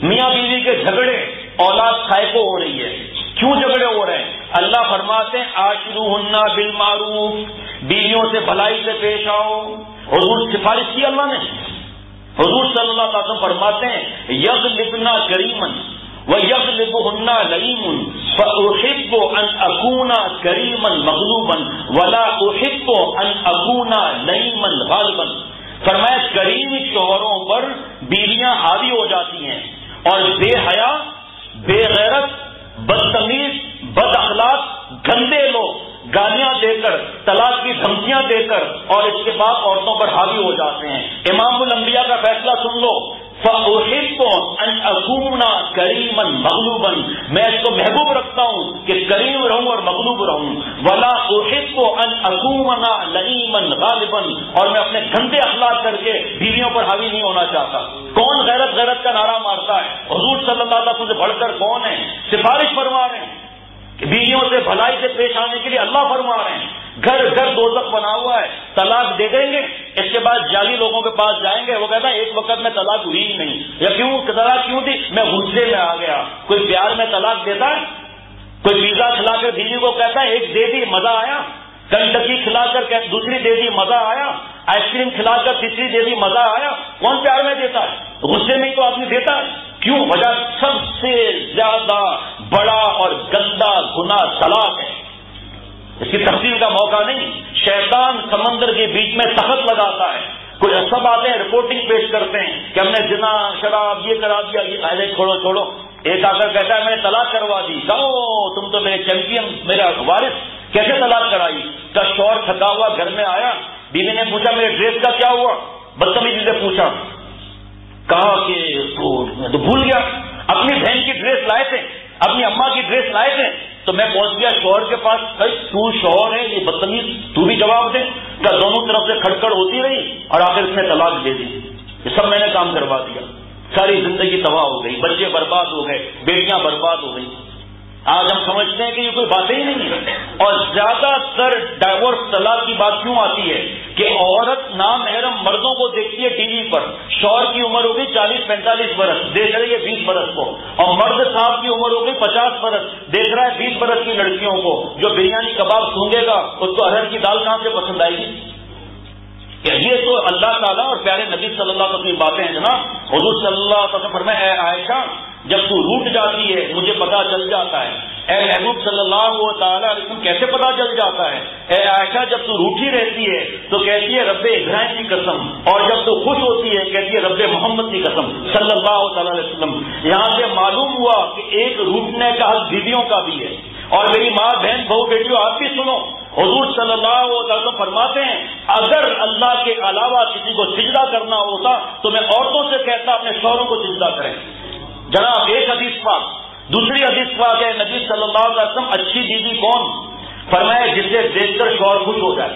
میاں بیوی کے جھگڑے، اولاد کھائے کو ہو رہی ہے. کیوں جھگڑے ہو رہے ہیں؟ اللہ فرماتے ہیں عاشروہن بالمعروف، بیویوں سے بھلائی سے پیش آؤ. حضور سفارش کی اللہ نے. حضور صلی اللہ علیہ وسلم فرماتے ہیں یغلبنا کریما ویغلبہن لئیم فاحب ان اکون کریما مغلوبا ولا احب ان اکون لئیما غالبا. فرمایا کریم شوہروں پر بیویاں حاوی ہو جاتی ہیں اور بے حیا، بے غیرت، بدتمیز، بد اخلاق، گندے لوگ گالیاں دے کر، طلاق کی دھمکیاں دے کر اور اس کے بعد عورتوں پر حاوی ہو جاتے ہیں. امام الانبیاء کا فیصلہ سن لو، فَأُحِبُّ أَنْ أَكُونَ كَرِيمًا مَغْلُوبًا، میں اس کو محبوب رکھتا ہوں کہ کریم رہوں اور مغلوب رہوں. وَلَا أُحِبُّ أَنْ أَكُونَ لَئِيمًا غَالِبًا، اور میں اپنے گندے اخلاق کر کے بیویوں پر حاوی نہیں ہونا چاہتا. کون غیرت غیرت کا نعرہ مارتا ہے؟ حضور صلی اللہ علیہ وسلم سے بڑھ کر کون ہے؟ سفارش فرما رہے ہیں کہ بیویوں سے بھلائی سے پیش آنے کے لیے اللہ فرما رہے ہیں. گھر گھر دوزخ بنا ہوا ہے. طلاق دے دیں گے، اس کے بعد جعلی لوگوں کے پاس جائیں گے، وہ کہتا ہے ایک وقت میں طلاق ہوئی ہی نہیں. یا کیوں طلاق کیوں تھی؟ میں غصے میں آ گیا. کوئی پیار میں طلاق دیتا ہے؟ کوئی پیزا کھلا کر بیوی کو کہتا ہے ایک دے دی مزہ آیا، کنٹکی کھلا کر دوسری دے دی مزہ آیا، آئس کریم کھلا کر تیسری دے دی مزہ آیا؟ کون پیار میں دیتا ہے؟ غصے میں تو آدمی دیتا ہے. کیوں؟ وجہ سب سے زیادہ بڑا اور گندا گناہ طلاق ہے. اس کی تفصیل کا موقع نہیں. شیطان سمندر کے بیچ میں تخت لگاتا ہے. کچھ سب آتے ہیں رپورٹنگ پیش کرتے ہیں کہ ہم نے زنا، شراب یہ کرا دیا، یہ قاعدے چھوڑو. ایک آ کر کہتا ہے میں نے طلاق کروا دی. کہو تم تو میرے چیمپئن، میرا وارث، کیسے طلاق کرائی؟ کا شوہر تھکا ہوا گھر میں آیا، بیوی نے پوچھا میرے ڈریس کا کیا ہوا؟ بدتمیزی سے پوچھا. کہا کہ میں تو بھول گیا، اپنی بہن کی ڈریس لائے تھے، اپنی اماں کی ڈریس لائے تھے، تو میں پہنچ گیا شوہر کے پاس. تو شوہر ہے یہ بدتمیز، تو بھی جواب دے. کیا دونوں طرف سے کھڑکڑ ہوتی رہی اور آخر اس نے طلاق دے دی. یہ سب میں نے کام کروا دیا. ساری زندگی تباہ ہو گئی، بچے برباد ہو گئے، بیٹیاں برباد ہو گئی. آج ہم سمجھتے ہیں کہ یہ کوئی باتیں ہی نہیں ہے. اور زیادہ تر ڈائیورس طلاق کی بات کیوں آتی ہے کہ عورت نامحرم مردوں کو دیکھتی ہے ٹی وی پر. شوہر کی عمر ہوگی 40-45 برس، دیکھ رہی ہے 20 برس کو، اور مرد صاحب کی عمر ہوگی 50 برس، دیکھ رہا ہے 20 برس کی لڑکیوں کو. جو بریانی کباب سونگے گا اس کو ارہر کی دال کہاں سے پسند آئے گی؟ کہ یہ تو اللہ تعالیٰ اور پیارے نبی صلی اللہ علیہ وسلم کی باتیں ہیں جناب. حضور صلی اللہ علیہ وسلم فرمائے اے عائشہ جب تو روٹ جاتی ہے مجھے پتا چل جاتا ہے. اے محبوب صلی اللہ تعالیٰ علیہ وسلم کیسے پتا چل جاتا ہے؟ اے عائشہ جب تو روٹھی رہتی ہے تو کہتی ہے رب ابراہیم کی قسم، اور جب تو خوش ہوتی ہے کہتی ہے رب محمد کی قسم صلی اللہ تعالیٰ علیہ وسلم. یہاں سے معلوم ہوا کہ ایک روٹنے کا حق بیویوں کا بھی ہے. اور میری ماں بہن بہو بیٹیوں آپ بھی سنو، حضور صلی اللہ علیہ وسلم فرماتے ہیں اگر اللہ کے علاوہ کسی کو سجدہ کرنا ہوتا تو میں عورتوں سے کہتا اپنے شوہروں کو سجدہ کریں. جناب ایک حدیث پاک. دوسری حدیث پاک ہے نبی صلی اللہ علیہ وسلم اچھی بیوی کون؟ فرمایا جسے دیکھ کر شوہر خوش ہو جائے.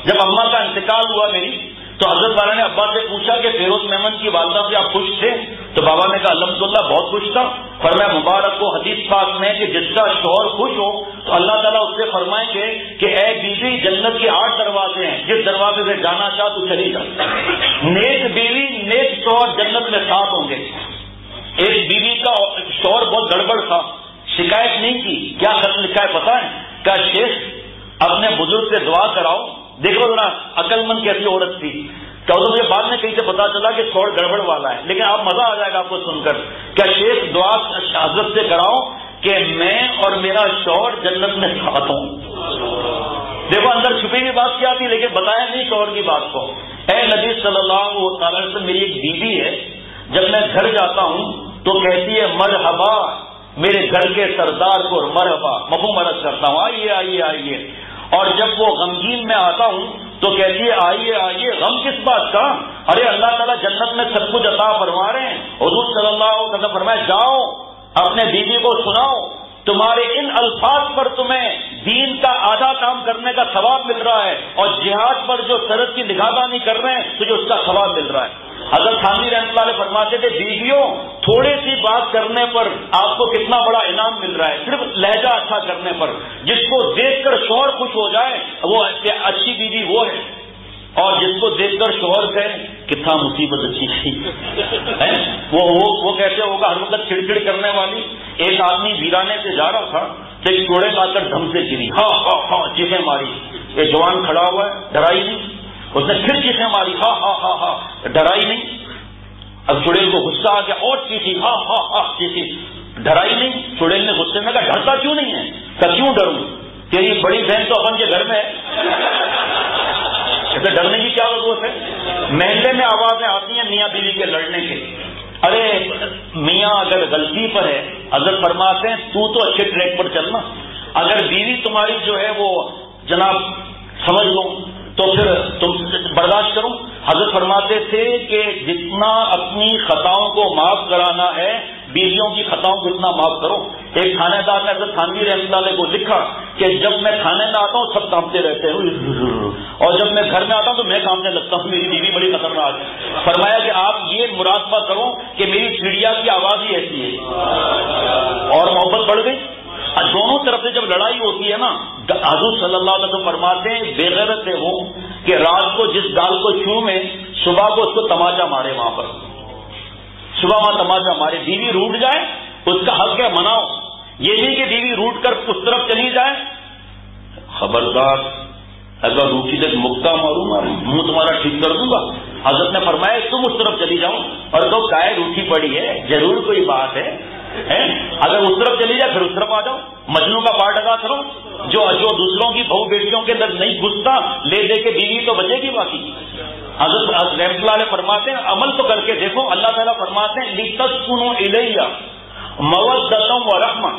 جب اماں کا انتقال ہوا میری تو حضرت والا نے ابا سے پوچھا کہ فیروز میمن کی والدہ سے آپ خوش تھے؟ تو بابا نے کہا الحمدللہ بہت خوش تھا. فرمایا مبارک کو حدیث پاک میں کہ جس کا شوہر خوش ہو تو اللہ تعالیٰ اس سے فرمائیں گے کہ اے بیوی جنت کے 8 دروازے ہیں، جس دروازے سے جانا چاہ تو چلی جا. نیک بیوی نیک شوہر جنت میں 7 ہوں گے. ایک بیوی کا شوہر بہت گڑبڑ تھا، شکایت نہیں کی. کیا خط لکھا ہے پتا ہے؟ کیا شیخ اپنے بزرگ سے دعا کراؤ. دیکھو ذرا عقل مند کیسی عورت تھی. تو مجھے بعد میں کہیں سے پتا چلا کہ شوہر گڑبڑ والا ہے، لیکن آپ مزہ آ جائے گا آپ کو سن کر. کیا شیخ دعا حضرت سے کراؤ کہ میں اور میرا شوہر جنت میں ساتھ ہوں. دیکھو اندر چھپی ہوئی بات کیا تھی لیکن بتایا نہیں شوہر کی بات کو. اے نبی صلی اللہ علیہ وسلم میری ایک بیوی ہے، جب میں گھر جاتا ہوں تو کہتی ہے مرحبا، میرے گھر کے سردار کو مرحبا مفہوم عرض کرتا ہوں، آئیے آئیے آئیے. اور جب وہ غمگین میں آتا ہوں تو کہتی ہے آئیے آئیے. غم کس بات کا؟ ارے اللہ تعالیٰ جنت میں سب کچھ عطا فرما رہے ہیں. حضور صلی اللہ علیہ وسلم فرمایا جاؤ اپنے بیوی کو سناؤ تمہارے ان الفاظ پر تمہیں دین کا آدھا کام کرنے کا ثواب مل رہا ہے، اور جہاد پر جو سرحد کی نگہبانی کر رہے ہیں تجھے اس کا ثواب مل رہا ہے. حضرت تھانوی رحمۃ اللہ علیہ فرماتے تھے بیویوں تھوڑی سی بات کرنے پر آپ کو کتنا بڑا انعام مل رہا ہے، صرف لہجہ اچھا کرنے پر. جس کو دیکھ کر شوہر خوش ہو جائے وہ اچھی بیوی وہ ہے. اور جس کو دیکھ کر شوہر کہے کتنا مصیبت اچھی تھی وہ کیسے ہوگا ہر وقت چڑچڑ کرنے والی. ایک آدمی ویرانے سے جا رہا تھا تو ایک چوڑے لا کر دھم سے گری, ہاں ہاں ہاں چیخیں ماری. یہ جوان کھڑا ہوا ہے, ڈرائی نہیں. اس نے پھر چیخیں ماری, ہاں ہاں ہاں ہاں, ڈرائی نہیں. اب چڑیل کو غصہ آ گیا, اور چیخی, ہاں ہاں ہاں چیخی, ڈرائی نہیں. چڑیل نے غصے میں کہا ڈرتا کیوں نہیں ہے؟ کہ کیوں ڈروں, تیری بڑی بہن تو اپن کے گھر میں ہے, اسے ڈرنے کی کیا ضرورت ہے؟ محلے میں آوازیں آتی ہیں میاں بیوی کے لڑنے کے. ارے میاں اگر غلطی پر ہے, حضرت فرماتے ہیں تو اچھے ٹریک پر چلنا. اگر بیوی تمہاری جو ہے وہ جناب سمجھ لو تو پھر تم برداشت کرو. حضرت فرماتے تھے کہ جتنا اپنی خطاؤں کو معاف کرانا ہے بیویوں کی خطاؤں کو اتنا معاف کرو. ایک تھانے دار نے حضرت تھانوی رحمۃ اللہ علیہ کو لکھا کہ جب میں تھانے میں آتا ہوں سب کانپتے رہتے ہیں, اور جب میں گھر میں آتا ہوں تو میں کانپنے لگتا ہوں, میری بیوی بڑی خطرناک ہے. فرمایا کہ آپ یہ مراقبہ کرو کہ میری چڑیا کی آواز ہی ایسی ہے, اور محبت بڑھ گئی. دونوں طرف سے جب لڑائی ہوتی ہے نا, حضور صلی اللہ علیہ وسلم فرماتے ہیں بے غیرت سے ہو کہ رات کو جس گال کو چھو میں صبح کو اس کو تماچا مارے, وہاں پر صبح وہاں تماچا مارے. بیوی روٹ جائے اس کا حق ہے مناؤ, یہ نہیں کہ بیوی روٹ کر اس طرف چلی جائے. خبردار اگر روٹی سے مکہ ماروں گا منہ تمہارا ٹھیک کر دوں گا. حضرت نے فرمایا تم اس طرف چلی جاؤ اور تو کائے روٹی پڑی ہے, ضرور کوئی بات ہے. اگر اس طرف چلی جائے پھر اس طرف آ جاؤ. مجنوں کا پارٹ ادا کرو, جو دوسروں کی بہو بیٹیوں کے اندر نہیں گھستا لے دے کے بیوی تو بچے گی باقی. حضرت رحمۃ اللہ علیہ فرماتے ہیں عمل تو کر کے دیکھو. اللہ تعالیٰ فرماتے ہیں لِتَسْكُنُوا إِلَيَّ مَوَدَّةً وَرَحْمَةً,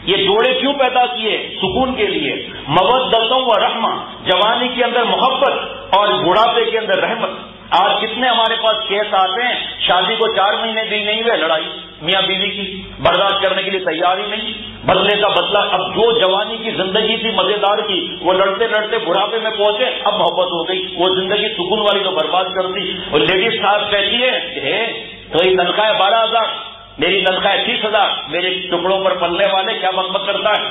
یہ جوڑے کیوں پیدا کیے؟ سکون کے لیے. مودۃ و رحمہ, جوانی کے اندر محبت اور بڑھاپے کے اندر رحمت. آج کتنے ہمارے پاس کیس آتے ہیں, شادی کو 4 مہینے بھی نہیں ہوئے, لڑائی میاں بیوی کی, برداشت کرنے کے لیے تیار ہی نہیں, بدلے کا بدلہ. اب جو جوانی کی زندگی تھی مزیدار کی, وہ لڑتے لڑتے بڑھاپے میں پہنچے, اب محبت ہو گئی. وہ زندگی سکون والی تو برباد کر دی. اور لیڈیز صاحب کہتی ہے تو یہ تنخواہ 12,000, میری تنخواہ 30,000, میرے ٹکڑوں پر پلنے والے کیا مقصد کرتا ہے,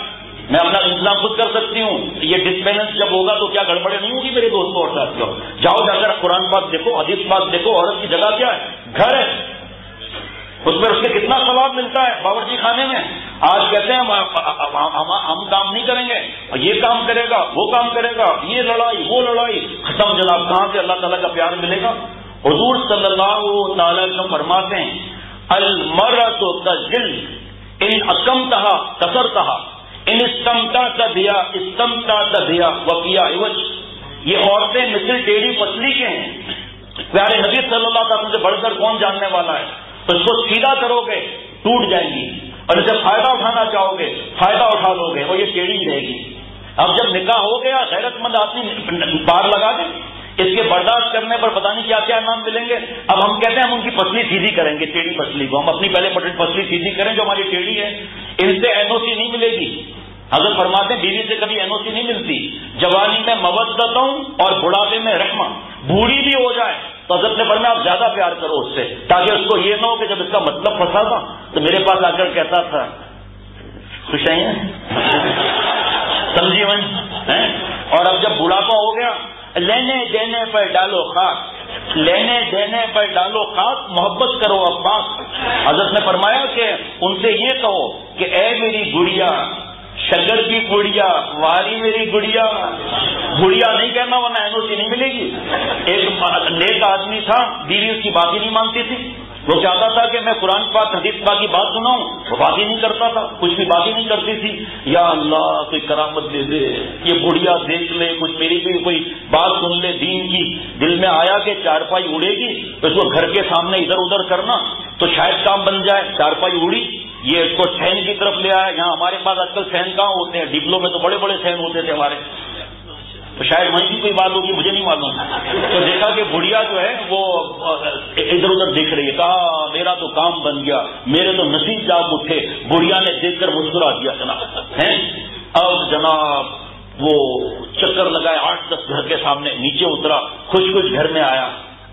میں اپنا انتظام خود کر سکتی ہوں. یہ ڈسبیلنس جب ہوگا تو کیا گڑبڑیں نہیں ہوگی میرے دوستوں اور ساتھیوں؟ جاؤ جا کر قرآن پاک دیکھو, حدیث پاک دیکھو. عورت کی جگہ کیا ہے؟ گھر ہے. اس میں اس کے کتنا ثواب ملتا ہے باورچی خانے میں. آج کہتے ہیں ہم کام نہیں کریں گے, یہ کام کرے گا, وہ کام کرے گا, یہ لڑائی وہ لڑائی, ختم جناب. کہاں سے اللہ تعالیٰ کا پیار ملے گا؟ حضور صلی اللہ تعالی وسلم فرماتے ہیں المرأۃ کالجلد ان اقمتها کسرتها ان استمتعت بها استمتعت بها وفي عوج. یہ عورتیں مثل ٹیڑھی پتلی کے ہیں. پیارے نبی صلی اللہ علیہ وسلم سے بڑھ کر کون جاننے والا ہے؟ اس کو سیدھا کرو گے ٹوٹ جائیں گی, اور اسے فائدہ اٹھانا چاہو گے فائدہ اٹھا لو گے, اور یہ ٹیڑھی رہے گی. اب جب نکاح ہو گیا, غیرت مند آدمی پار لگا دے, اس کے برداشت کرنے پر پتہ نہیں کیا کیا نام ملیں گے. اب ہم کہتے ہیں ہم ان کی پسلی سیدھی کریں گے, ٹیڑھی پسلی کو ہم اپنی پہلے پسلی سیدھی کریں جو ہماری ٹیڑھی ہے. ان سے NOC نہیں ملے گی. حضرت فرماتے ہیں بیوی سے کبھی NOC نہیں ملتی. جوانی میں مودتوں اور بڑھاپے میں رحمہ. بوڑھی بھی ہو جائے تو حضرت نے فرمایا آپ زیادہ پیار کرو اس سے, تاکہ اس کو یہ نہ ہو کہ جب اس کا مطلب پھنسا تھا تو میرے پاس آ کر کہتا تھا خوش ہیں سمجھی وہیں. اور اب جب بڑھاپا ہو گیا, لینے دینے پر ڈالو خاک, لینے دینے پر ڈالو خاک, محبت کرو عباس. حضرت نے فرمایا کہ ان سے یہ کہو کہ اے میری گڑیا, شکر کی گڑیا, واری میری گڑیا. گڑیا نہیں کہنا ورنہ NOC نہیں ملے گی. ایک نیک آدمی تھا, بیوی اس کی بات ہی نہیں مانتی تھی. وہ چاہتا تھا کہ میں قرآن پاک حدیث پاک کی بات سناؤں, وہ بات ہی نہیں کرتا تھا, کچھ بھی بات ہی نہیں کرتی تھی. یا اللہ کوئی کرامت دے دے, یہ بڑھیا دیکھ لے, کچھ میری بھی کوئی بات سن لے دین کی. دل میں آیا کہ چارپائی اڑے گی تو اس کو گھر کے سامنے ادھر ادھر کرنا تو شاید کام بن جائے. چارپائی اڑی, یہ اس کو سین کی طرف لے آیا. یہاں ہمارے پاس آج کل سین کہاں ہوتے ہیں, ڈپلو میں تو بڑے بڑے سین ہوتے تھے ہمارے, تو شاید وہیں کی کوئی بات ہوگی, مجھے نہیں معلوم. تو دیکھا کہ بڑھیا جو ہے وہ ادھر ادھر دیکھ رہی ہے. کہا میرا تو کام بن گیا, میرے تو نصیب جاگ اٹھے. بڑھیا نے دیکھ کر مسکرا دیا جناب. اب جناب وہ چکر لگائے 8-10 گھر کے سامنے, نیچے اترا, کچھ گھر میں آیا.